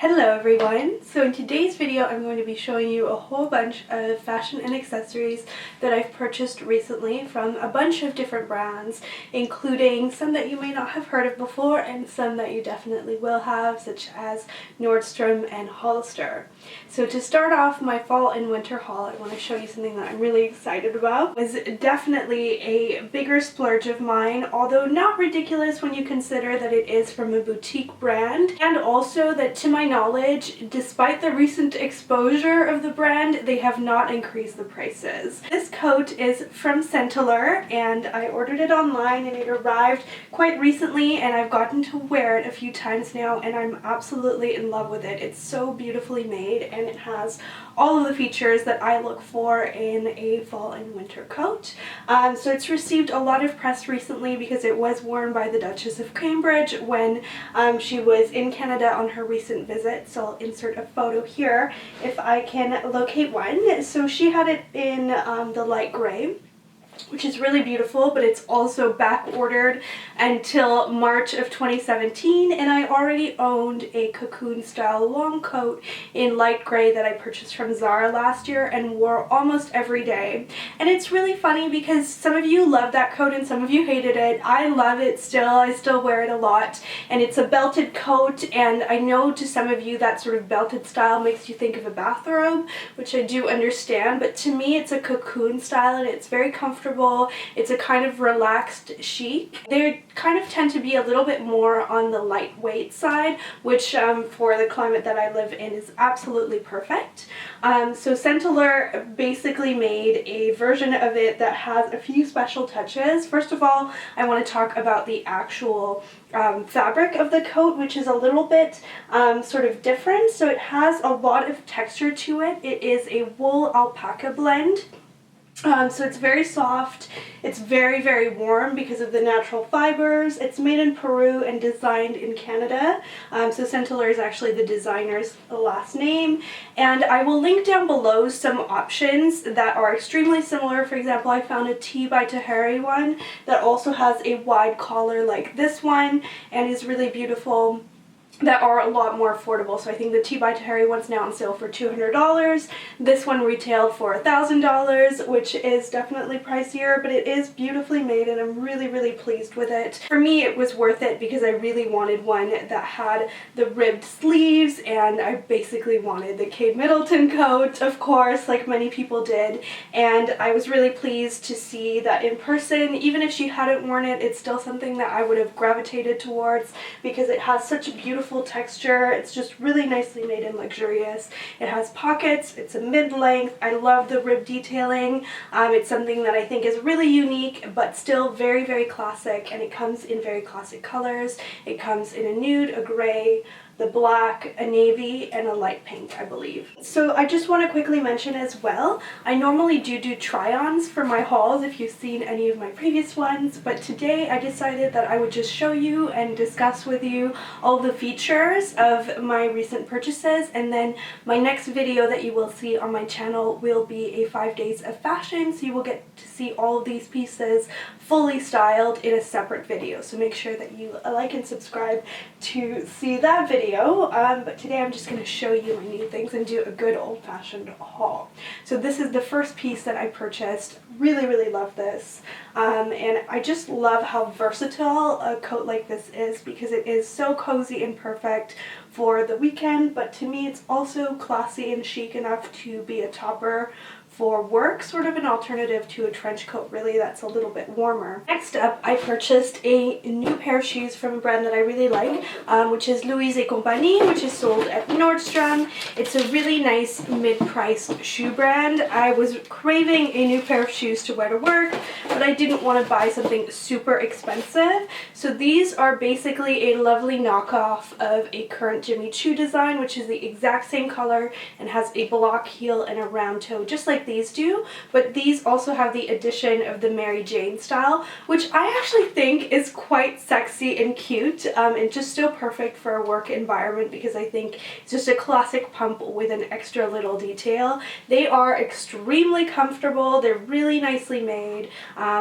Hello everyone! So in today's video I'm going to be showing you a whole bunch of fashion and accessories that I've purchased recently from a bunch of different brands, including some that you may not have heard of before and some that you definitely will have, such as Nordstrom and Hollister. So to start off my fall and winter haul, I want to show you something that I'm really excited about. It was definitely a bigger splurge of mine, although not ridiculous when you consider that it is from a boutique brand, and also that to my knowledge, despite the recent exposure of the brand, they have not increased the prices. This coat is from Sentaler and I ordered it online and it arrived quite recently and I've gotten to wear it a few times now and I'm absolutely in love with it. It's so beautifully made and it has all of the features that I look for in a fall and winter coat. So it's received a lot of press recently because it was worn by the Duchess of Cambridge when she was in Canada on her recent visit. So I'll insert a photo here if I can locate one. So she had it in the light gray, which is really beautiful, but it's also back ordered until March of 2017, and I already owned a cocoon style long coat in light gray that I purchased from Zara last year and wore almost every day. And it's really funny because some of you love that coat and some of you hated it. I love it still. I still wear it a lot, and it's a belted coat, and I know to some of you that sort of belted style makes you think of a bathrobe, which I do understand, but to me it's a cocoon style and it's very comfortable. It's a kind of relaxed chic. They kind of tend to be a little bit more on the lightweight side, which for the climate that I live in is absolutely perfect. So Sentaler basically made a version of it that has a few special touches. First of all, I want to talk about the actual fabric of the coat, which is a little bit sort of different. So it has a lot of texture to it. It is a wool alpaca blend. So it's very soft, it's very, very warm because of the natural fibers. It's made in Peru and designed in Canada. So Sentaler is actually the designer's last name. And I will link down below some options that are extremely similar. For example, I found a T by Tahari one that also has a wide collar like this one and is really beautiful, that are a lot more affordable. So I think the T by Tahari one's now on sale for $200. This one retailed for $1,000, which is definitely pricier, but it is beautifully made and I'm really, really pleased with it. For me, it was worth it because I really wanted one that had the ribbed sleeves, and I basically wanted the Kate Middleton coat, of course, like many people did. And I was really pleased to see that in person, even if she hadn't worn it, it's still something that I would have gravitated towards because it has such a beautiful texture. It's just really nicely made and luxurious. It has pockets, it's a mid-length. I love the rib detailing. It's something that I think is really unique but still very, very classic, and it comes in very classic colors. It comes in a nude, a gray, the black, a navy, and a light pink, I believe. So I just want to quickly mention as well, I normally do try-ons for my hauls if you've seen any of my previous ones, but today I decided that I would just show you and discuss with you all the features of my recent purchases, and then my next video that you will see on my channel will be a 5 days of fashion, so you will get to see all of these pieces fully styled in a separate video. So make sure that you like and subscribe to see that video. But today I'm just going to show you my new things and do a good old-fashioned haul. So this is the first piece that I purchased. Really, really love this. And I just love how versatile a coat like this is because it is so cozy and perfect for the weekend, but to me it's also classy and chic enough to be a topper for work, sort of an alternative to a trench coat really that's a little bit warmer. Next up, I purchased a new pair of shoes from a brand that I really like, which is Louise & Compagnie, which is sold at Nordstrom. It's a really nice mid-priced shoe brand. I was craving a new pair of shoes to wear to work, but I didn't want to buy something super expensive. So these are basically a lovely knockoff of a current Jimmy Choo design, which is the exact same color and has a block heel and a round toe, just like these do, but these also have the addition of the Mary Jane style, which I actually think is quite sexy and cute, and just so perfect for a work environment because I think it's just a classic pump with an extra little detail. They are extremely comfortable, they're really nicely made,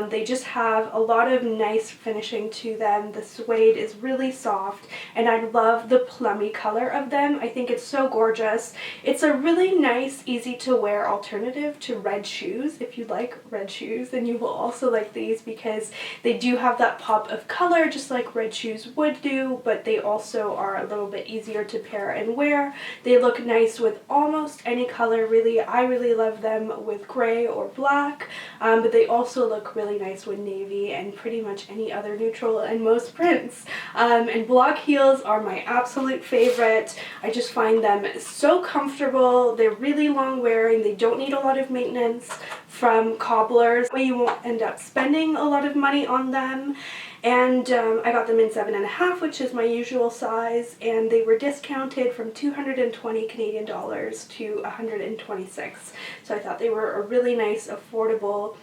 they just have a lot of nice finishing to them. The suede is really soft, and I love the plummy color of them. I think it's so gorgeous. It's a really nice, easy to wear alternative to red shoes. If you like red shoes, then you will also like these because they do have that pop of color just like red shoes would do, but they also are a little bit easier to pair and wear. They look nice with almost any color, really. I really love them with gray or black, but they also look really nice with navy and pretty much any other neutral and most prints. And block heels are my absolute favorite. I just find them so comfortable. They're really long wearing. They don't need a lot of maintenance from cobblers. You won't end up spending a lot of money on them. And I got them in 7.5, which is my usual size, and they were discounted from 220 Canadian dollars to 126. So I thought they were a really nice, affordable,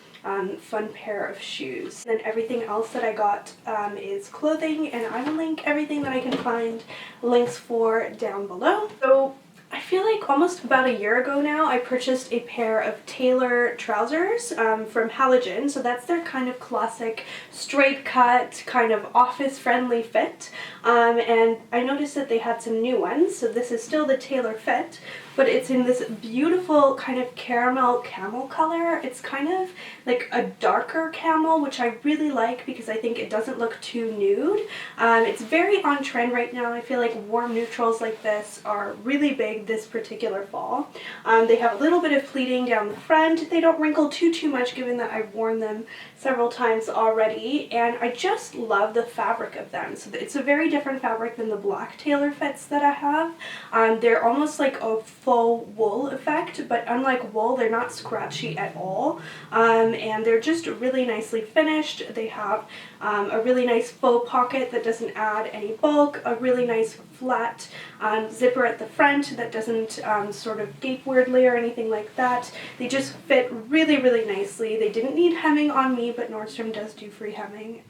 fun pair of shoes. Then everything else that I got is clothing, and I will link everything that I can find links for down below. So I feel like almost about a year ago now, I purchased a pair of Taylor trousers from Halogen. So that's their kind of classic straight cut, kind of office friendly fit. And I noticed that they had some new ones. So this is still the Taylor fit, but it's in this beautiful kind of caramel camel color. It's kind of like a darker camel, which I really like because I think it doesn't look too nude. It's very on trend right now. I feel like warm neutrals like this are really big this particular fall. They have a little bit of pleating down the front. They don't wrinkle too much given that I've worn them several times already, and I just love the fabric of them. So it's a very different fabric than the black Taylor fits that I have. They're almost like a faux wool effect, but unlike wool, they're not scratchy at all, and they're just really nicely finished. They have a really nice faux pocket that doesn't add any bulk, a really nice flat zipper at the front that doesn't sort of gape weirdly or anything like that. They just fit really nicely. They didn't need hemming on me, but Nordstrom does do free hemming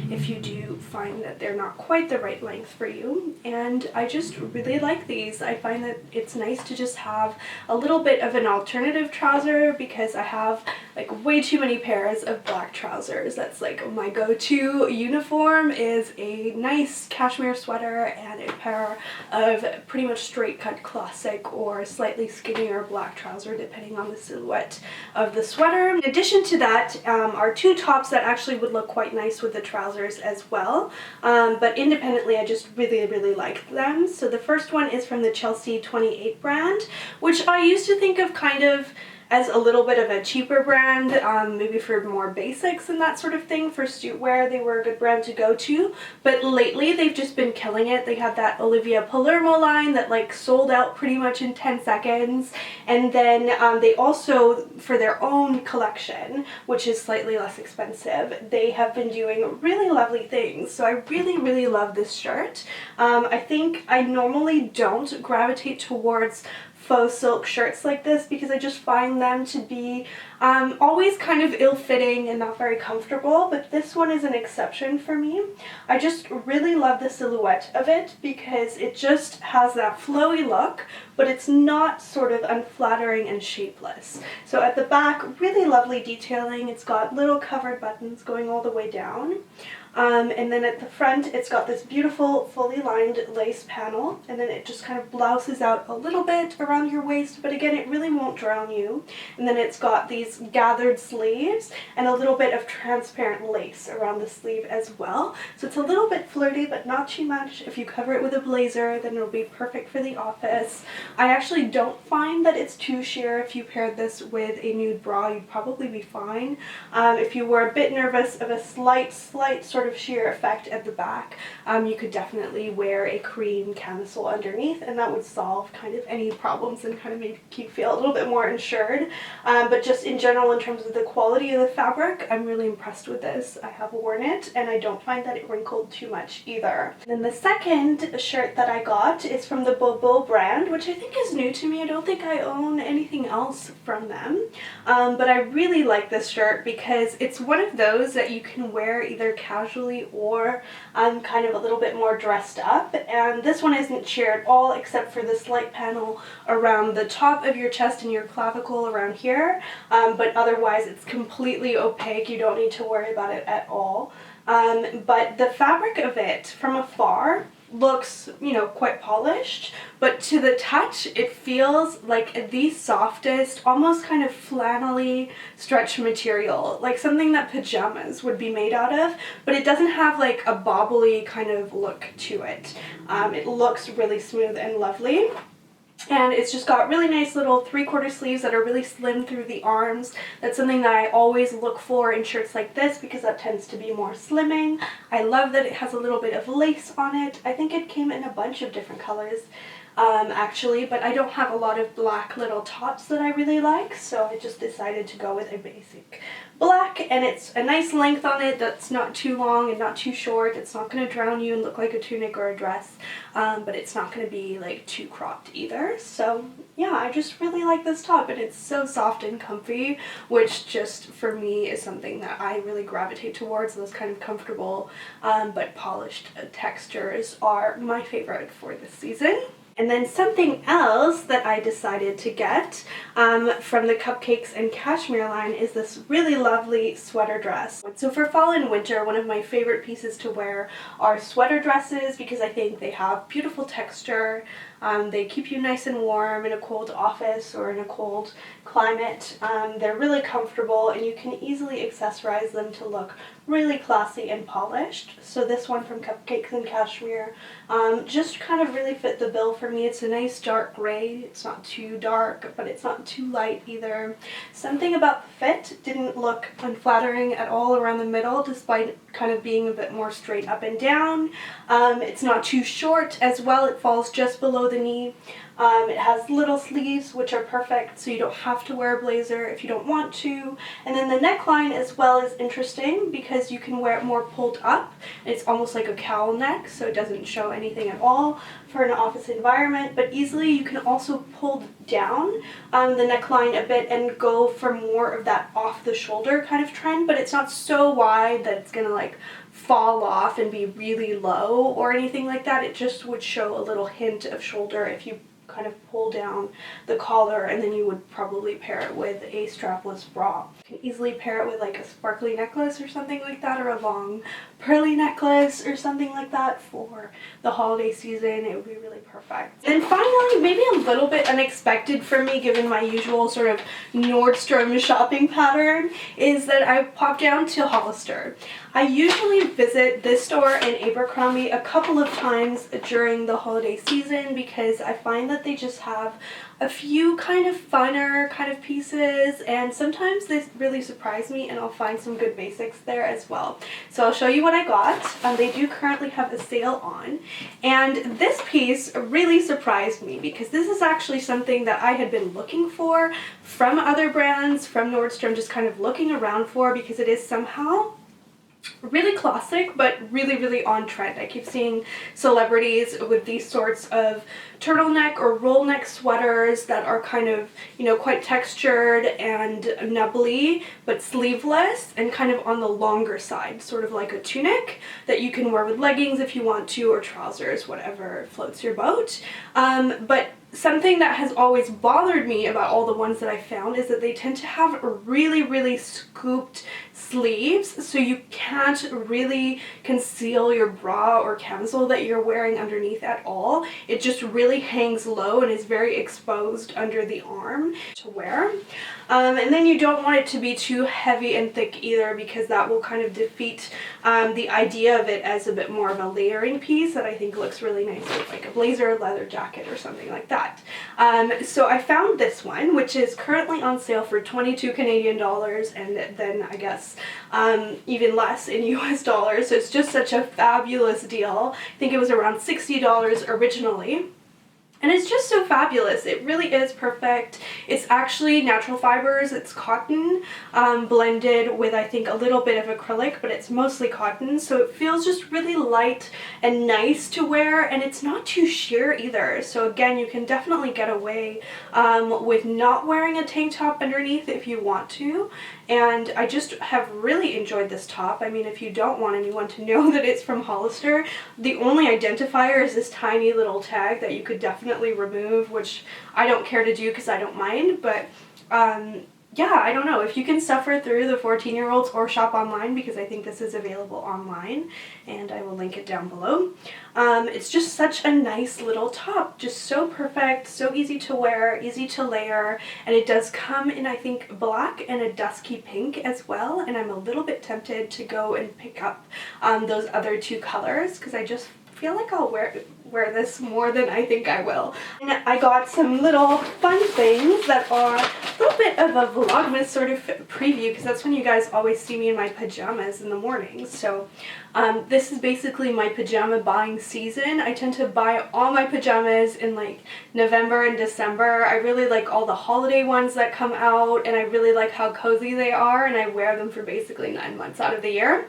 if you do find that they're not quite the right length for you. And I just really like these. I find that it's nice to just have a little bit of an alternative trouser because I have like way too many pairs of black trousers. That's like my go-to uniform is a nice cashmere sweater and a pair of pretty much straight cut classic or slightly skinnier black trouser depending on the silhouette of the sweater. In addition to that are two tops that actually would look quite nice with the trousers as well, but independently I just really like them. So the first one is from the Chelsea 28 brand, which I used to think of kind of as a little bit of a cheaper brand, maybe for more basics and that sort of thing. For suitwear, they were a good brand to go to, but lately they've just been killing it. They had that Olivia Palermo line that like sold out pretty much in 10 seconds, and then they also, for their own collection, which is slightly less expensive, they have been doing really lovely things. So I really love this shirt. I think I normally don't gravitate towards faux silk shirts like this because I just find them to be always kind of ill-fitting and not very comfortable, but this one is an exception for me. I just really love the silhouette of it because it just has that flowy look, but it's not sort of unflattering and shapeless. So at the back, really lovely detailing. It's got little covered buttons going all the way down. And then at the front, it's got this beautiful fully lined lace panel, and then it just kind of blouses out a little bit around your waist, but again, it really won't drown you. And then it's got these gathered sleeves and a little bit of transparent lace around the sleeve as well. So it's a little bit flirty, but not too much. If you cover it with a blazer, then it'll be perfect for the office. I actually don't find that it's too sheer. If you paired this with a nude bra, you'd probably be fine. If you were a bit nervous of a slight sort sort of sheer effect at the back, you could definitely wear a cream camisole underneath, and that would solve kind of any problems and kind of make you feel a little bit more insured. But just in general, in terms of the quality of the fabric, I'm really impressed with this. I have worn it and I don't find that it wrinkled too much either. Then the second shirt that I got is from the Bobo brand, which I think is new to me. I don't think I own anything else from them, but I really like this shirt because it's one of those that you can wear either casually or kind of a little bit more dressed up. And this one isn't sheer at all, except for this light panel around the top of your chest and your clavicle around here, but otherwise it's completely opaque. You don't need to worry about it at all. But the fabric of it from afar looks, you know, quite polished, but to the touch it feels like the softest, almost kind of flannelly stretch material, like something that pajamas would be made out of, but it doesn't have like a bobbly kind of look to it. It looks really smooth and lovely. And it's just got really nice little 3/4 sleeves that are really slim through the arms. That's something that I always look for in shirts like this because that tends to be more slimming. I love that it has a little bit of lace on it. I think it came in a bunch of different colors actually, but I don't have a lot of black little tops that I really like, so I just decided to go with a basic black, and it's a nice length on it that's not too long and not too short. It's not going to drown you and look like a tunic or a dress, but it's not going to be like too cropped either. So yeah, I just really like this top, and it's so soft and comfy, which just for me is something that I really gravitate towards. Those kind of comfortable but polished textures are my favorite for this season. And then something else that I decided to get from the Cupcakes and Cashmere line is this really lovely sweater dress. So for fall and winter, one of my favorite pieces to wear are sweater dresses because I think they have beautiful texture. They keep you nice and warm in a cold office or in a cold climate. They're really comfortable and you can easily accessorize them to look really classy and polished. So this one from Cupcakes and Cashmere just kind of really fit the bill for me. It's a nice dark gray. It's not too dark, but it's not too light either. Something about the fit didn't look unflattering at all around the middle, despite kind of being a bit more straight up and down. It's not too short as well. It falls just below the knee. It has little sleeves, which are perfect, so you don't have to wear a blazer if you don't want to. And then the neckline as well is interesting because you can wear it more pulled up. It's almost like a cowl neck, so it doesn't show anything at all for an office environment, but easily you can also pull down the neckline a bit and go for more of that off the shoulder kind of trend, but it's not so wide that it's gonna like fall off and be really low or anything like that. It just would show a little hint of shoulder if you kind of pull down the collar, and then you would probably pair it with a strapless bra. You can easily pair it with like a sparkly necklace or something like that, or a long pearly necklace or something like that for the holiday season. It would be really perfect. And finally, maybe a little bit unexpected for me given my usual sort of Nordstrom shopping pattern, is that I popped down to Hollister. I usually visit this store and Abercrombie a couple of times during the holiday season because I find that they just have a few kind of funner kind of pieces, and sometimes they really surprise me and I'll find some good basics there as well. So I'll show you what I got. They do currently have a sale on, and this piece really surprised me because this is actually something that I had been looking for from other brands, from Nordstrom, just kind of looking around for because it is somehow really classic but really on trend. I keep seeing celebrities with these sorts of turtleneck or roll neck sweaters that are kind of, you know, quite textured and nubbly but sleeveless and kind of on the longer side, sort of like a tunic that you can wear with leggings if you want to, or trousers, whatever floats your boat. But something that has always bothered me about all the ones that I found is that they tend to have really scooped sleeves, so you can't really conceal your bra or camisole that you're wearing underneath at all. It just really hangs low and is very exposed under the arm to wear. And then you don't want it to be too heavy and thick either because that will kind of defeat the idea of it as a bit more of a layering piece that I think looks really nice with like a blazer, leather jacket, or something like that. that. So I found this one, which is currently on sale for 22 Canadian dollars, and then I guess even less in US dollars. So it's just such a fabulous deal. I think it was around $60 originally. And it's just so fabulous. It really is perfect. It's actually natural fibers. It's cotton blended with, I think, a little bit of acrylic, but it's mostly cotton. So it feels just really light and nice to wear, and it's not too sheer either. So again, you can definitely get away with not wearing a tank top underneath if you want to. And I just have really enjoyed this top. I mean, if you don't want anyone to know that it's from Hollister, the only identifier is this tiny little tag that you could definitely remove, which I don't care to do because I don't mind, but yeah, I don't know. If you can suffer through the 14-year-olds or shop online, because I think this is available online, and I will link it down below. It's just such a nice little top, just so perfect, so easy to wear, easy to layer, and it does come in, I think, black and a dusky pink as well, and I'm a little bit tempted to go and pick up those other two colors because I just feel like I'll wear this more than I think I will. And I got some little fun things that are a little bit of a Vlogmas sort of preview, because that's when you guys always see me in my pajamas in the mornings. So this is basically my pajama buying season. I tend to buy all my pajamas in like November and December. I really like all the holiday ones that come out, and I really like how cozy they are, and I wear them for basically 9 months out of the year.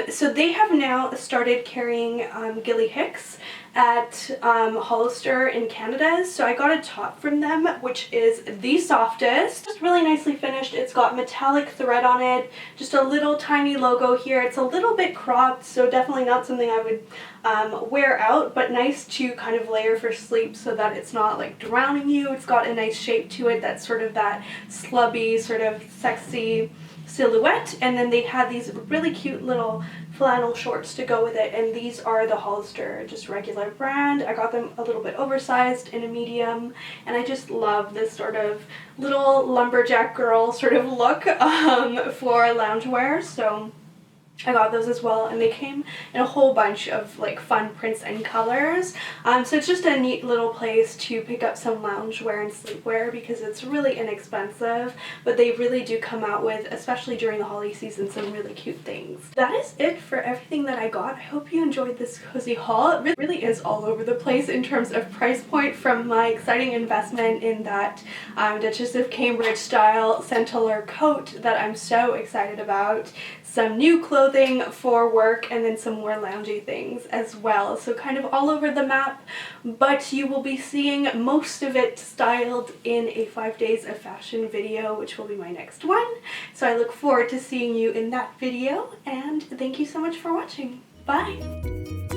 So they have now started carrying Gilly Hicks at Hollister in Canada. So I got a top from them, which is the softest. Just really nicely finished. It's got metallic thread on it, just a little tiny logo here. It's a little bit cropped, so definitely not something I would wear out, but nice to kind of layer for sleep so that it's not like drowning you. It's got a nice shape to it that's sort of that slubby, sort of sexy silhouette. And then they had these really cute little flannel shorts to go with it, and these are the Hollister, just regular brand. I got them a little bit oversized in a medium, and I just love this sort of little lumberjack girl sort of look for loungewear. So I got those as well, and they came in a whole bunch of like fun prints and colors. So it's just a neat little place to pick up some loungewear and sleepwear because it's really inexpensive, but they really do come out with, especially during the holiday season, some really cute things. That is it for everything that I got. I hope you enjoyed this cozy haul. It really is all over the place in terms of price point, from my exciting investment in that Duchess of Cambridge style Sentaler coat that I'm so excited about, some new clothing for work, and then some more loungy things as well. So kind of all over the map, but you will be seeing most of it styled in a 5 days of fashion video, which will be my next one. So I look forward to seeing you in that video, and thank you so much for watching. Bye!